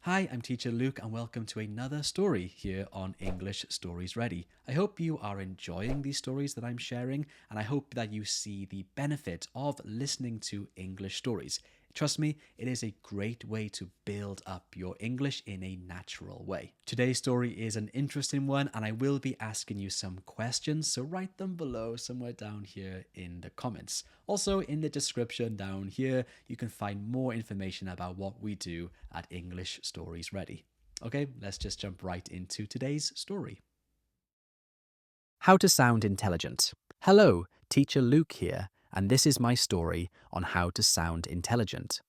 Hi, I'm Teacher Luke, and welcome to another story here on English Stories Ready. I hope you are enjoying these stories that I'm sharing, and I hope that you see the benefit of listening to English stories. Trust me, it is a great way to build up your English in a natural way. Today's story is an interesting one, and I will be asking you some questions, so write them below somewhere down here in the comments. Also, in the description down here, you can find more information about what we do at English Stories Ready. Okay, let's just jump right into today's story. How to sound intelligent. Hello, Teacher Luke here, and this is my story on how to sound intelligent.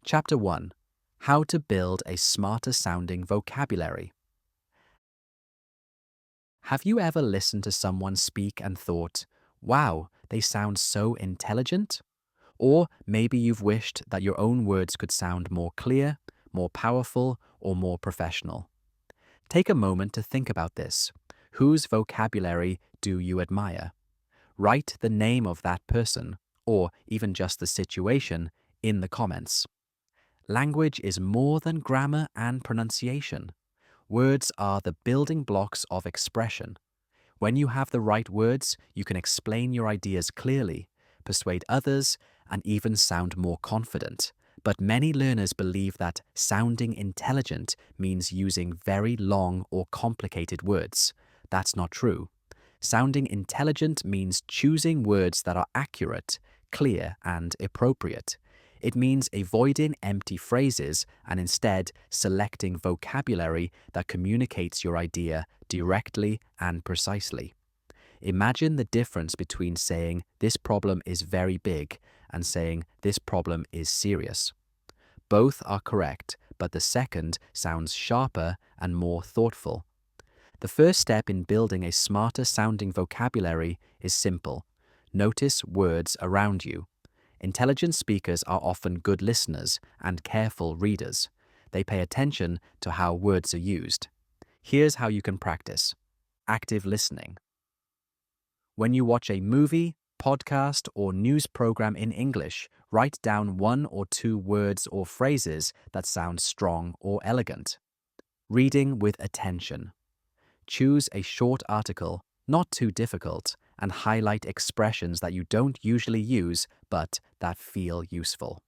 Chapter 1. How to build a smarter sounding vocabulary. Have you ever listened to someone speak and thought, wow, they sound so intelligent? Or maybe you've wished that your own words could sound more clear, more powerful, or more professional. Take a moment to think about this. Whose vocabulary do you admire? Write the name of that person, or even just the situation, in the comments. Language is more than grammar and pronunciation. Words are the building blocks of expression. When you have the right words, you can explain your ideas clearly, persuade others, and even sound more confident. But many learners believe that sounding intelligent means using very long or complicated words. That's not true. Sounding intelligent means choosing words that are accurate, clear, and appropriate. It means avoiding empty phrases and instead selecting vocabulary that communicates your idea directly and precisely. Imagine the difference between saying, "This problem is very big," and saying, "This problem is serious." Both are correct, but the second sounds sharper and more thoughtful. The first step in building a smarter sounding vocabulary is simple. Notice words around you. Intelligent speakers are often good listeners and careful readers. They pay attention to how words are used. Here's how you can practice. Active listening. When you watch a movie, podcast, or news program in English, write down one or two words or phrases that sound strong or elegant. Reading with attention. Choose a short article, not too difficult, and highlight expressions that you don't usually use but that feel useful.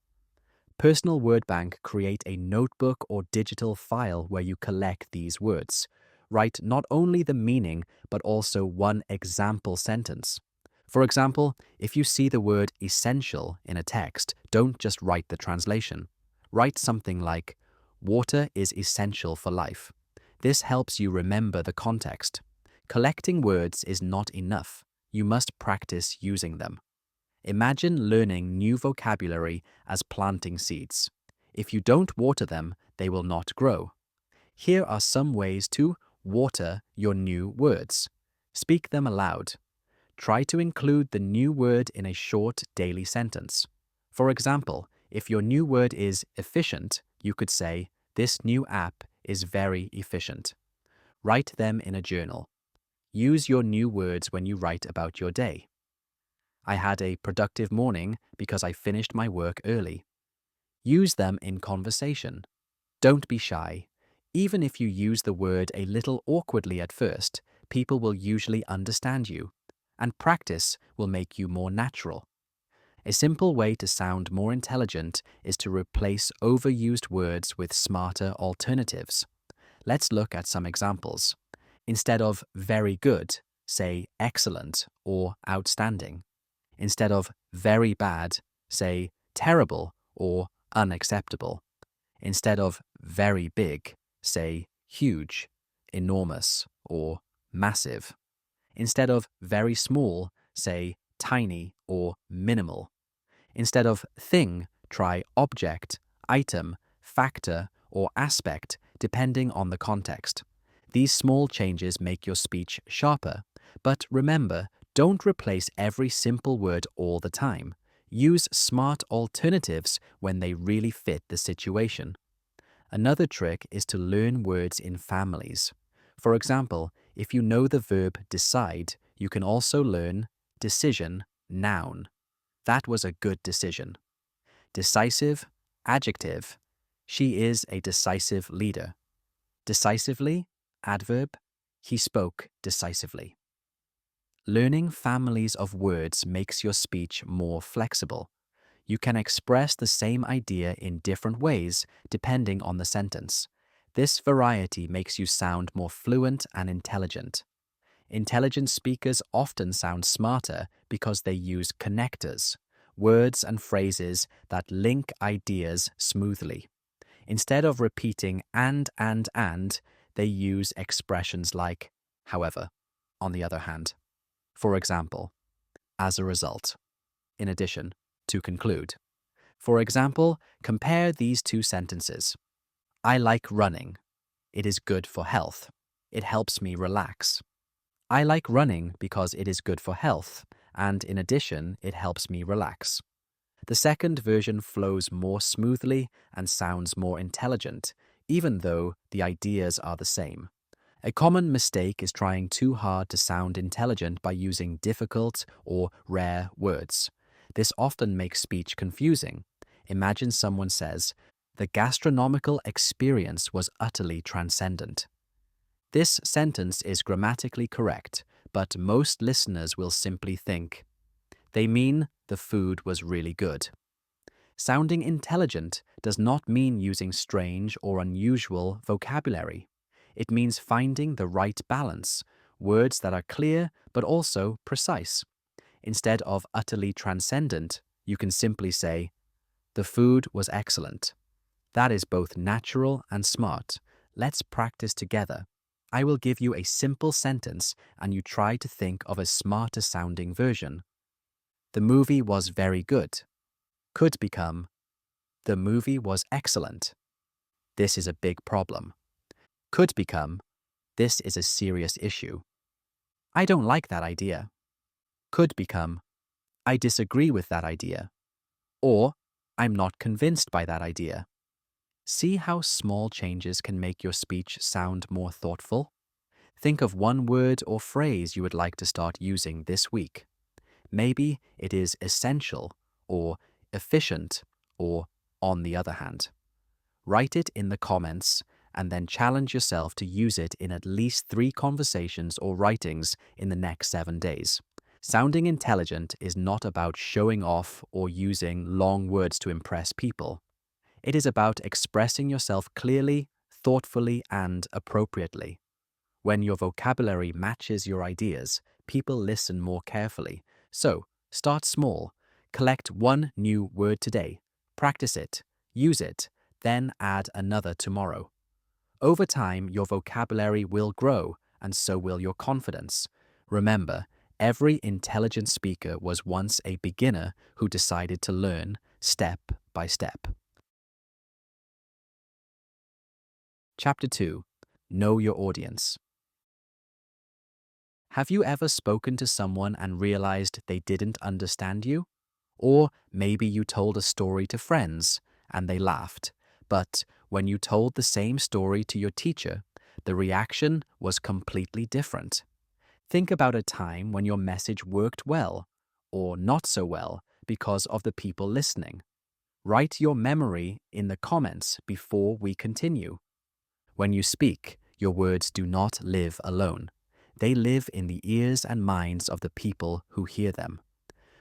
Personal Word Bank create a notebook or digital file where you collect these words. Write not only the meaning but also one example sentence. For example, if you see the word essential in a text, don't just write the translation. Write something like, "Water is essential for life." This helps you remember the context. Collecting words is not enough. You must practice using them. Imagine learning new vocabulary as planting seeds. If you don't water them, they will not grow. Here are some ways to water your new words. Speak them aloud. Try to include the new word in a short daily sentence. For example, if your new word is efficient, you could say, "This new app is very efficient." Write them in a journal. Use your new words when you write about your day. I had a productive morning because I finished my work early. Use them in conversation. Don't be shy. Even if you use the word a little awkwardly at first, people will usually understand you, and practice will make you more natural. A simple way to sound more intelligent is to replace overused words with smarter alternatives. Let's look at some examples. Instead of very good, say excellent or outstanding. Instead of very bad, say terrible or unacceptable. Instead of very big, say huge, enormous, or massive. Instead of very small, say tiny or minimal. Instead of thing, try object, item, factor, or aspect, depending on the context. These small changes make your speech sharper, but remember, don't replace every simple word all the time. Use smart alternatives when they really fit the situation. Another trick is to learn words in families. For example, if you know the verb decide, you can also learn decision, noun. That was a good decision. Decisive, adjective. She is a decisive leader. Decisively, adverb, he spoke decisively. Learning families of words makes your speech more flexible. You can express the same idea in different ways depending on the sentence. This variety makes you sound more fluent and intelligent. Intelligent speakers often sound smarter because they use connectors, words and phrases that link ideas smoothly. Instead of repeating and, they use expressions like however, on the other hand. For example, as a result. In addition, to conclude. For example, compare these two sentences. I like running. It is good for health. It helps me relax. I like running because it is good for health, and in addition, it helps me relax. The second version flows more smoothly and sounds more intelligent, even though the ideas are the same. A common mistake is trying too hard to sound intelligent by using difficult or rare words. This often makes speech confusing. Imagine someone says, "The gastronomical experience was utterly transcendent." This sentence is grammatically correct, but most listeners will simply think, they mean the food was really good. Sounding intelligent does not mean using strange or unusual vocabulary. It means finding the right balance, words that are clear but also precise. Instead of utterly transcendent, you can simply say, the food was excellent. That is both natural and smart. Let's practice together. I will give you a simple sentence and you try to think of a smarter sounding version. The movie was very good. Could become, the movie was excellent. This is a big problem. Could become, this is a serious issue. I don't like that idea. Could become, I disagree with that idea. Or, I'm not convinced by that idea. See how small changes can make your speech sound more thoughtful? Think of one word or phrase you would like to start using this week. Maybe it is essential, or efficient, or on the other hand. Write it in the comments and then challenge yourself to use it in at least 3 conversations or writings in the next 7 days. Sounding intelligent is not about showing off or using long words to impress people. It is about expressing yourself clearly, thoughtfully, and appropriately. When your vocabulary matches your ideas, people listen more carefully. So, start small. Collect one new word today. Practice it. Use it. Then add another tomorrow. Over time, your vocabulary will grow, and so will your confidence. Remember, every intelligent speaker was once a beginner who decided to learn step by step. Chapter 2. Know your audience. Have you ever spoken to someone and realized they didn't understand you? Or maybe you told a story to friends and they laughed, but when you told the same story to your teacher, the reaction was completely different. Think about a time when your message worked well, or not so well, because of the people listening. Write your memory in the comments before we continue. When you speak, your words do not live alone. They live in the ears and minds of the people who hear them.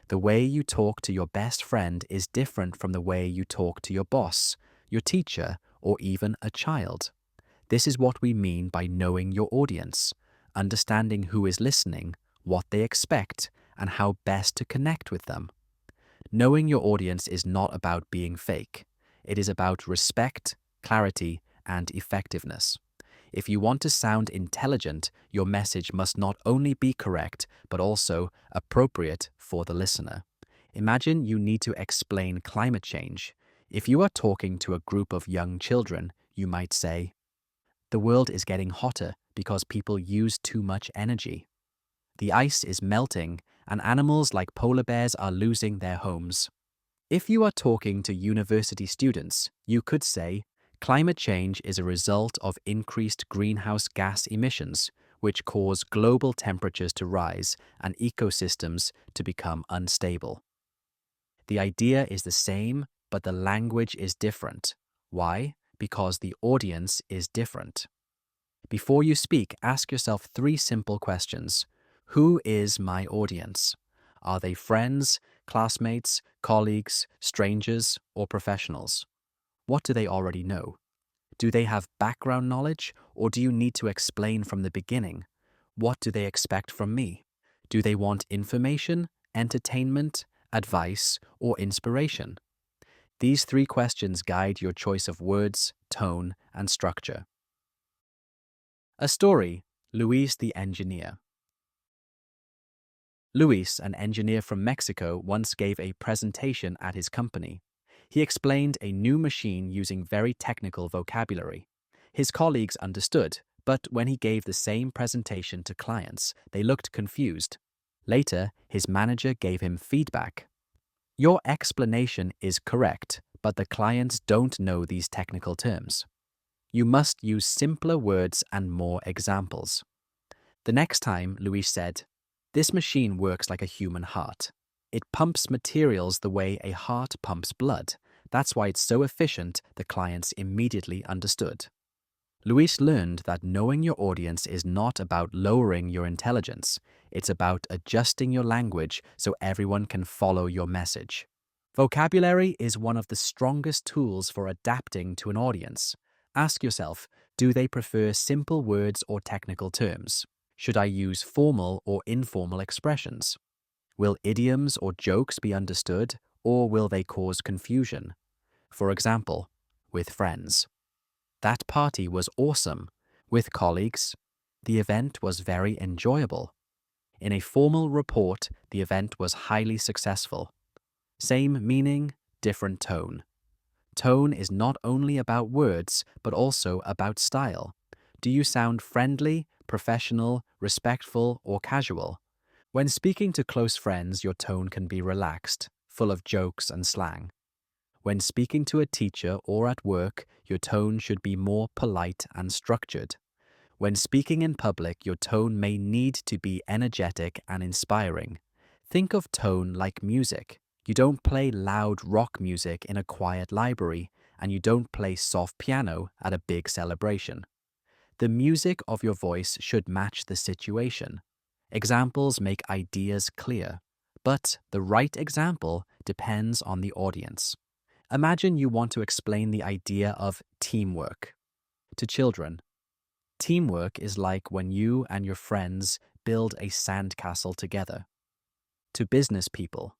The way you talk to your best friend is different from the way you talk to your boss, your teacher, or even a child. This is what we mean by knowing your audience, understanding who is listening, what they expect, and how best to connect with them. Knowing your audience is not about being fake. It is about respect, clarity, and effectiveness. If you want to sound intelligent, your message must not only be correct, but also appropriate for the listener. Imagine you need to explain climate change. If you are talking to a group of young children, you might say, "The world is getting hotter because people use too much energy. The ice is melting, and animals like polar bears are losing their homes." If you are talking to university students, you could say, "Climate change is a result of increased greenhouse gas emissions, which cause global temperatures to rise and ecosystems to become unstable." The idea is the same, but the language is different. Why? Because the audience is different. Before you speak, ask yourself three simple questions. Who is my audience? Are they friends, classmates, colleagues, strangers, or professionals? What do they already know? Do they have background knowledge, or do you need to explain from the beginning? What do they expect from me? Do they want information, entertainment, advice, or inspiration? These three questions guide your choice of words, tone, and structure. A story, Luis the engineer. Luis, an engineer from Mexico, once gave a presentation at his company. He explained a new machine using very technical vocabulary. His colleagues understood, but when he gave the same presentation to clients, they looked confused. Later, his manager gave him feedback. Your explanation is correct, but the clients don't know these technical terms. You must use simpler words and more examples. The next time, Luis said, "This machine works like a human heart. It pumps materials the way a heart pumps blood. That's why it's so efficient," the clients immediately understood. Luis learned that knowing your audience is not about lowering your intelligence. It's about adjusting your language so everyone can follow your message. Vocabulary is one of the strongest tools for adapting to an audience. Ask yourself, do they prefer simple words or technical terms? Should I use formal or informal expressions? Will idioms or jokes be understood, or will they cause confusion? For example, with friends. That party was awesome. With colleagues, the event was very enjoyable. In a formal report, the event was highly successful. Same meaning, different tone. Tone is not only about words, but also about style. Do you sound friendly, professional, respectful, or casual? When speaking to close friends, your tone can be relaxed, full of jokes and slang. When speaking to a teacher or at work, your tone should be more polite and structured. When speaking in public, your tone may need to be energetic and inspiring. Think of tone like music. You don't play loud rock music in a quiet library, and you don't play soft piano at a big celebration. The music of your voice should match the situation. Examples make ideas clear, but the right example depends on the audience. Imagine you want to explain the idea of teamwork to children. Teamwork is like when you and your friends build a sandcastle together. To business people,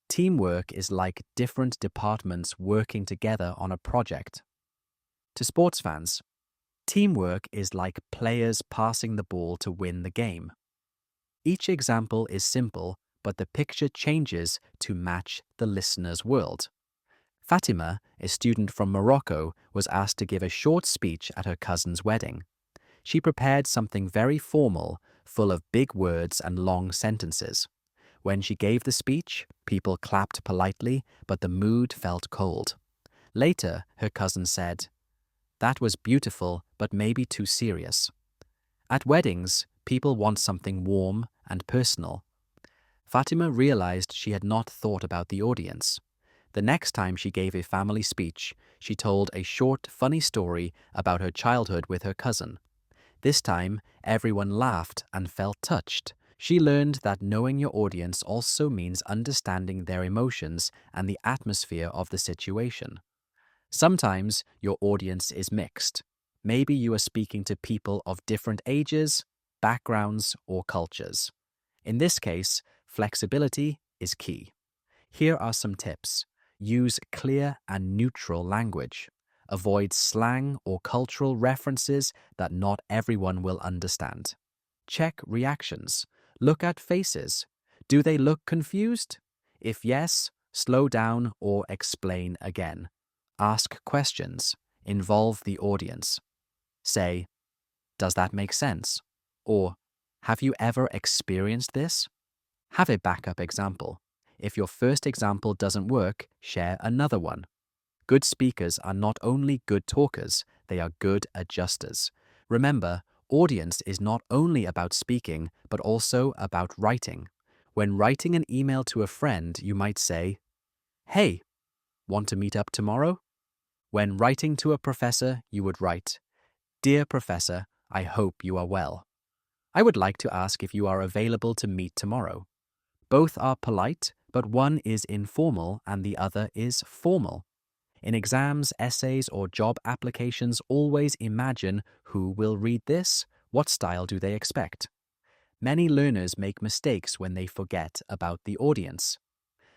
teamwork is like different departments working together on a project. To sports fans, teamwork is like players passing the ball to win the game. Each example is simple, but the picture changes to match the listener's world. Fatima, a student from Morocco, was asked to give a short speech at her cousin's wedding. She prepared something very formal, full of big words and long sentences. When she gave the speech, people clapped politely, but the mood felt cold. Later, her cousin said, "That was beautiful, but maybe too serious." At weddings, people want something warm and personal. Fatima realized she had not thought about the audience. The next time she gave a family speech, she told a short, funny story about her childhood with her cousin. This time, everyone laughed and felt touched. She learned that knowing your audience also means understanding their emotions and the atmosphere of the situation. Sometimes your audience is mixed. Maybe you are speaking to people of different ages, backgrounds, or cultures. In this case, flexibility is key. Here are some tips. Use clear and neutral language. Avoid slang or cultural references that not everyone will understand. Check reactions. Look at faces. Do they look confused? If yes, slow down or explain again. Ask questions. Involve the audience. Say, "Does that make sense?" Or, "Have you ever experienced this?" Have a backup example. If your first example doesn't work, share another one. Good speakers are not only good talkers, they are good adjusters. Remember, audience is not only about speaking, but also about writing. When writing an email to a friend, you might say, "Hey, want to meet up tomorrow?" When writing to a professor, you would write, "Dear Professor, I hope you are well. I would like to ask if you are available to meet tomorrow." Both are polite, but one is informal and the other is formal. In exams, essays, or job applications, always imagine who will read this, what style do they expect. Many learners make mistakes when they forget about the audience.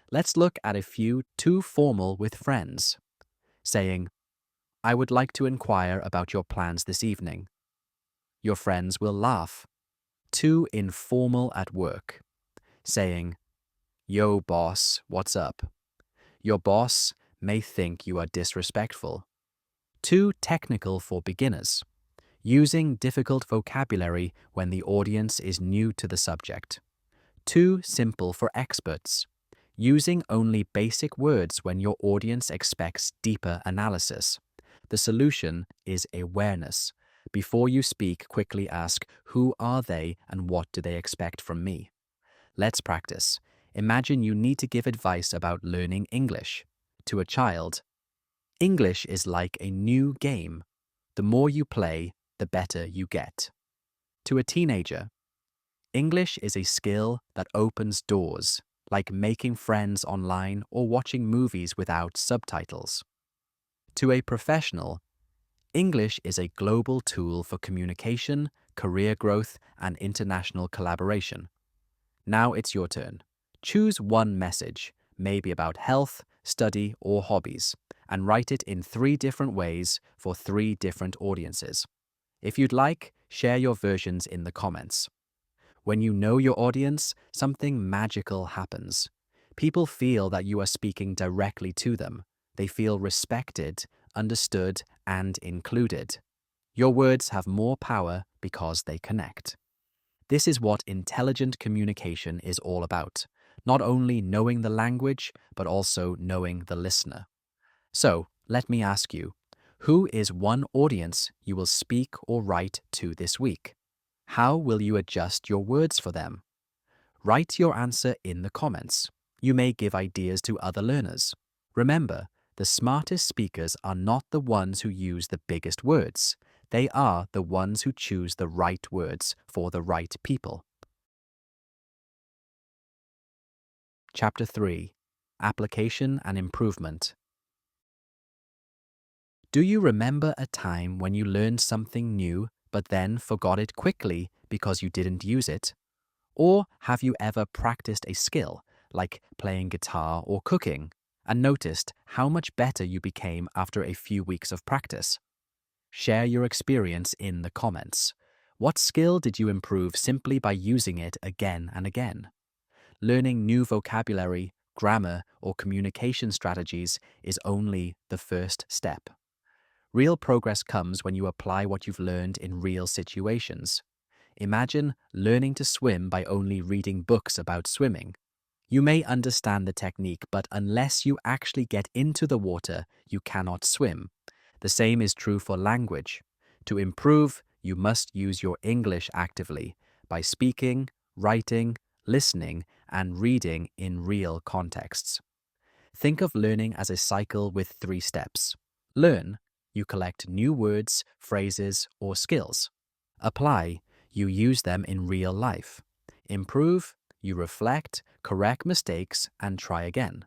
Let's look at a few too formal with friends. Saying, "I would like to inquire about your plans this evening." Your friends will laugh. Too informal at work. Saying, "Yo, boss, what's up?" Your boss may think you are disrespectful. Too technical for beginners. Using difficult vocabulary when the audience is new to the subject. Too simple for experts. Using only basic words when your audience expects deeper analysis. The solution is awareness. Before you speak, quickly ask, who are they and what do they expect from me? Let's practice. Imagine you need to give advice about learning English. To a child, English is like a new game. The more you play, the better you get. To a teenager, English is a skill that opens doors, like making friends online or watching movies without subtitles. To a professional, English is a global tool for communication, career growth, and international collaboration. Now it's your turn. Choose one message, maybe about health, study, or hobbies, and write it in 3 different ways for 3 different audiences. If you'd like, share your versions in the comments. When you know your audience, something magical happens. People feel that you are speaking directly to them. They feel respected, understood, and included. Your words have more power because they connect. This is what intelligent communication is all about. Not only knowing the language, but also knowing the listener. So, let me ask you, who is one audience you will speak or write to this week? How will you adjust your words for them? Write your answer in the comments. You may give ideas to other learners. Remember, the smartest speakers are not the ones who use the biggest words. They are the ones who choose the right words for the right people. Chapter 3. Application and Improvement. Do you remember a time when you learned something new but then forgot it quickly because you didn't use it? Or have you ever practiced a skill, like playing guitar or cooking, and noticed how much better you became after a few weeks of practice? Share your experience in the comments. What skill did you improve simply by using it again and again? Learning new vocabulary, grammar, or communication strategies is only the first step. Real progress comes when you apply what you've learned in real situations. Imagine learning to swim by only reading books about swimming. You may understand the technique, but unless you actually get into the water, you cannot swim. The same is true for language. To improve, you must use your English actively by speaking, writing, listening, and reading in real contexts. Think of learning as a cycle with 3 steps. Learn, you collect new words, phrases, or skills. Apply, you use them in real life. Improve, you reflect, correct mistakes, and try again.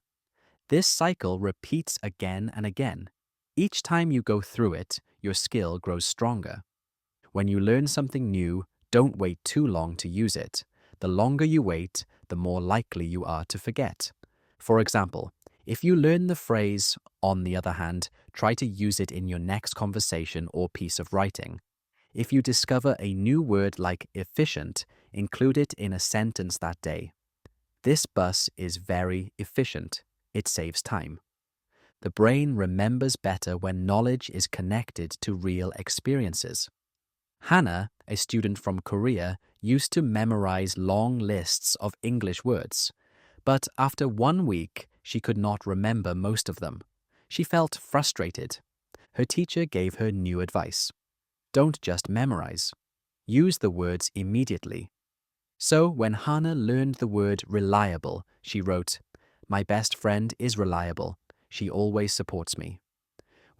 This cycle repeats again and again. Each time you go through it, your skill grows stronger. When you learn something new, don't wait too long to use it. The longer you wait, the more likely you are to forget. For example, if you learn the phrase, "on the other hand," try to use it in your next conversation or piece of writing. If you discover a new word like efficient, include it in a sentence that day. This bus is very efficient. It saves time. The brain remembers better when knowledge is connected to real experiences. Hannah, a student from Korea, used to memorize long lists of English words, but after 1 week, she could not remember most of them. She felt frustrated. Her teacher gave her new advice. Don't just memorize. Use the words immediately. So when Hannah learned the word reliable, she wrote, "My best friend is reliable. She always supports me."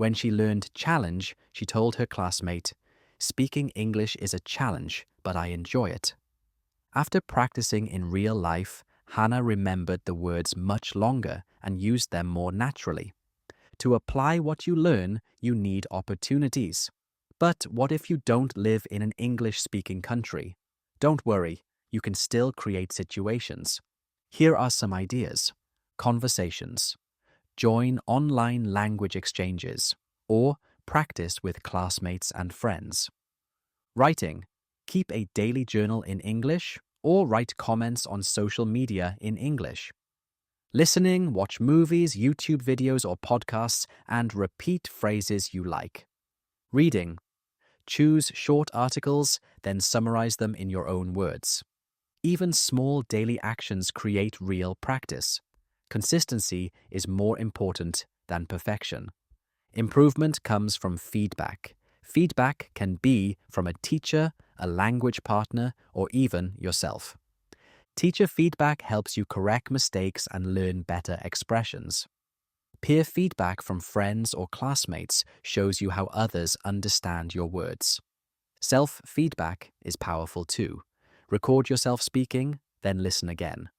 When she learned challenge, she told her classmate, "Speaking English is a challenge, but I enjoy it." After practicing in real life, Hannah remembered the words much longer and used them more naturally. To apply what you learn, you need opportunities. But what if you don't live in an English-speaking country? Don't worry, you can still create situations. Here are some ideas. Conversations. Join online language exchanges, or practice with classmates and friends. Writing. Keep a daily journal in English, or write comments on social media in English. Listening, watch movies, YouTube videos, or podcasts, and repeat phrases you like. Reading. Choose short articles, then summarize them in your own words. Even small daily actions create real practice. Consistency is more important than perfection. Improvement comes from feedback. Feedback can be from a teacher, a language partner, or even yourself. Teacher feedback helps you correct mistakes and learn better expressions. Peer feedback from friends or classmates shows you how others understand your words. Self-feedback is powerful too. Record yourself speaking, then listen again.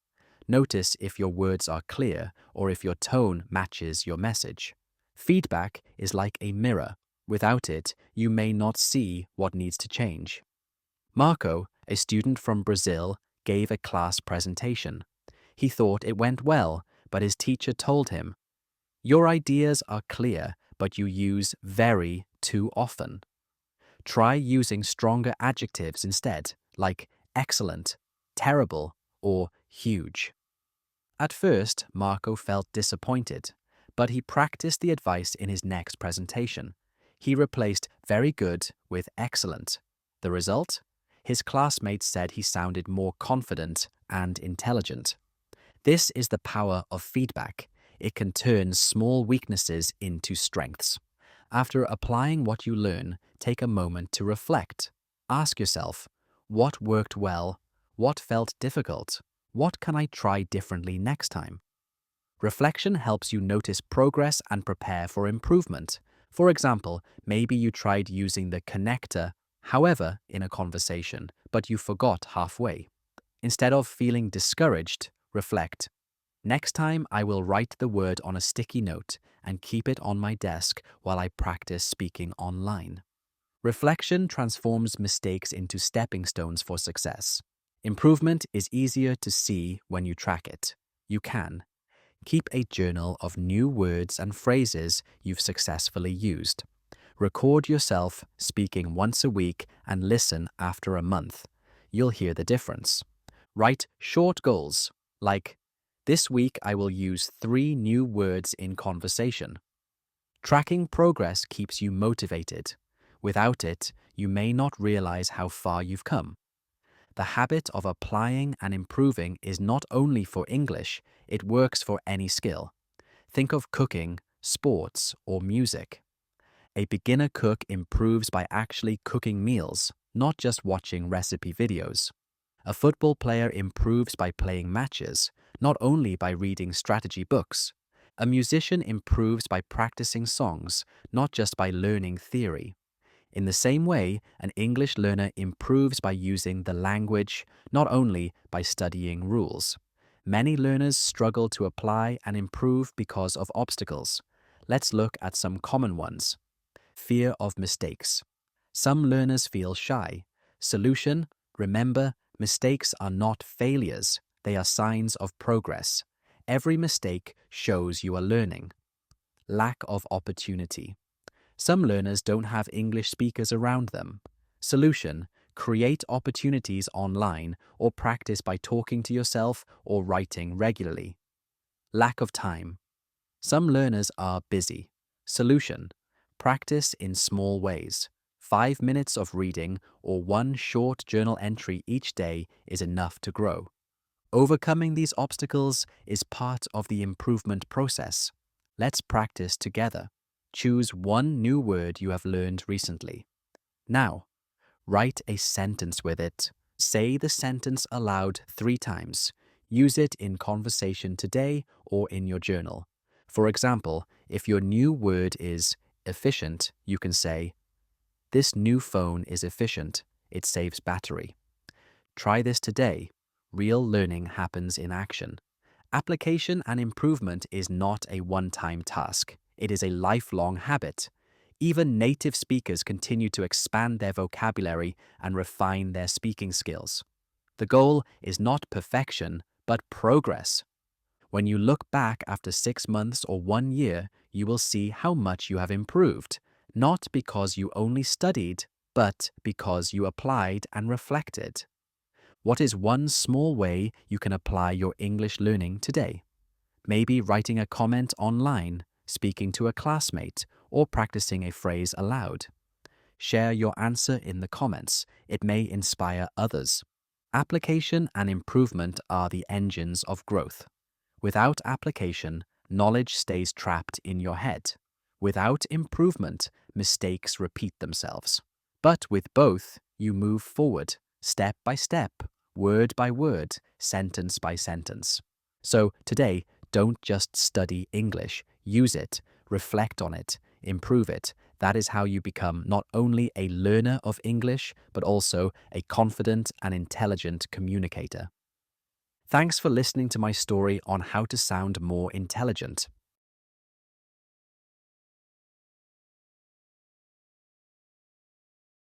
Notice if your words are clear or if your tone matches your message. Feedback is like a mirror. Without it, you may not see what needs to change. Marco, a student from Brazil, gave a class presentation. He thought it went well, but his teacher told him, "Your ideas are clear, but you use very too often. Try using stronger adjectives instead, like excellent, terrible, or huge." At first, Marco felt disappointed, but he practiced the advice in his next presentation. He replaced very good with excellent. The result? His classmates said he sounded more confident and intelligent. This is the power of feedback. It can turn small weaknesses into strengths. After applying what you learn, take a moment to reflect. Ask yourself, what worked well? What felt difficult? What can I try differently next time? Reflection helps you notice progress and prepare for improvement. For example, maybe you tried using the connector however in a conversation, but you forgot halfway. Instead of feeling discouraged, reflect. Next time I will write the word on a sticky note and keep it on my desk while I practice speaking online. Reflection transforms mistakes into stepping stones for success. Improvement is easier to see when you track it. You can. Keep a journal of new words and phrases you've successfully used. Record yourself speaking once a week and listen after a month. You'll hear the difference. Write short goals, like, "This week I will use 3 new words in conversation." Tracking progress keeps you motivated. Without it, you may not realize how far you've come. The habit of applying and improving is not only for English, it works for any skill. Think of cooking, sports, or music. A beginner cook improves by actually cooking meals, not just watching recipe videos. A football player improves by playing matches, not only by reading strategy books. A musician improves by practicing songs, not just by learning theory. In the same way, an English learner improves by using the language, not only by studying rules. Many learners struggle to apply and improve because of obstacles. Let's look at some common ones. Fear of mistakes. Some learners feel shy. Solution: remember, mistakes are not failures. They are signs of progress. Every mistake shows you are learning. Lack of opportunity. Some learners don't have English speakers around them. Solution: create opportunities online or practice by talking to yourself or writing regularly. Lack of time. Some learners are busy. Solution: practice in small ways. 5 minutes of reading or 1 short journal entry each day is enough to grow. Overcoming these obstacles is part of the improvement process. Let's practice together. Choose 1 new word you have learned recently. Now, write a sentence with it. Say the sentence aloud 3 times. Use it in conversation today or in your journal. For example, if your new word is efficient, you can say, "This new phone is efficient. It saves battery." Try this today. Real learning happens in action. Application and improvement is not a one-time task. It is a lifelong habit. Even native speakers continue to expand their vocabulary and refine their speaking skills. The goal is not perfection, but progress. When you look back after 6 months or 1 year, you will see how much you have improved, not because you only studied, but because you applied and reflected. What is one small way you can apply your English learning today? Maybe writing a comment online, speaking to a classmate, or practicing a phrase aloud. Share your answer in the comments. It may inspire others. Application and improvement are the engines of growth. Without application, knowledge stays trapped in your head. Without improvement, mistakes repeat themselves. But with both, you move forward, step by step, word by word, sentence by sentence. So today, don't just study English, use it, reflect on it, improve it. That is how you become not only a learner of English, but also a confident and intelligent communicator. Thanks for listening to my story on how to sound more intelligent.